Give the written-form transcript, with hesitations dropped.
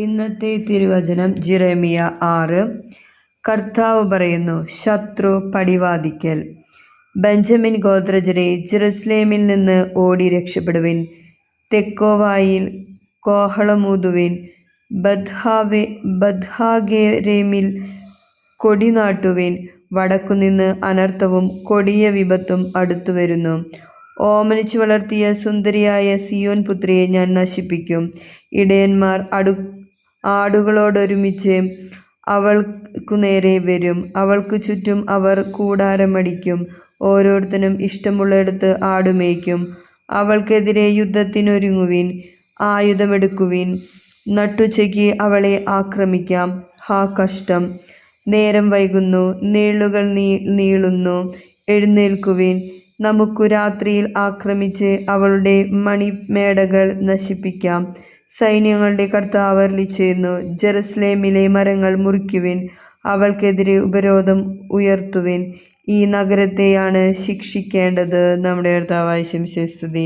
ഇന്നത്തെ തിരുവചനം ജിറേമിയ 6. കർത്താവ് പറയുന്നു, ശത്രു പടിവാതിക്കൽ. ബെഞ്ചമിൻ ഗോത്രജരെ, ജെറുസലേമിൽ നിന്ന് ഓടി രക്ഷപ്പെടുവിൻ. തെക്കോവായിൽ കോഹളമൂതുവിൻ. ബത്ഹാഗേരെമിൽ കൊടിനാട്ടുവിൻ. വടക്കുനിന്ന് അനർത്ഥവും കൊടിയ വിപത്തും അടുത്തുവരുന്നു. ഓമനിച്ചു വളർത്തിയ സുന്ദരിയായ സിയോൻ പുത്രിയെ ഞാൻ നശിപ്പിക്കും. ഇടയന്മാർ ആടുകളോടൊരുമിച്ച് അവൾക്കുനേരെ വരും. അവൾക്കു ചുറ്റും അവർ കൂടാരമടിക്കും. ഓരോരുത്തനും ഇഷ്ടമുള്ളിടത്ത് ആടുമേയ്ക്കും. അവൾക്കെതിരെ യുദ്ധത്തിനൊരുങ്ങുവിൻ, ആയുധമെടുക്കുവിൻ. നട്ടുച്ചയ്ക്ക് അവളെ ആക്രമിക്കാം. ഹാ കഷ്ടം! നേരം വൈകുന്നു, നിഴലുകൾ നീളുന്നു. എഴുന്നേൽക്കുവിൻ, നമുക്കു രാത്രിയിൽ ആക്രമിച്ച് അവളുടെ മണിമേടകൾ നശിപ്പിക്കാം. സൈന്യങ്ങളുടെ കർത്താവ് അരുളിച്ചെയ്യുന്നു, ജെറുസലേമിലെ മരങ്ങൾ മുറിക്കുവിൻ, അവൾക്കെതിരെ ഉപരോധം ഉയർത്തുവിൻ. ഈ നഗരത്തെയാണ് ശിക്ഷിക്കേണ്ടത്. നമ്മുടെ കർത്താവായ യേശുവിന്റെ സ്തുതി.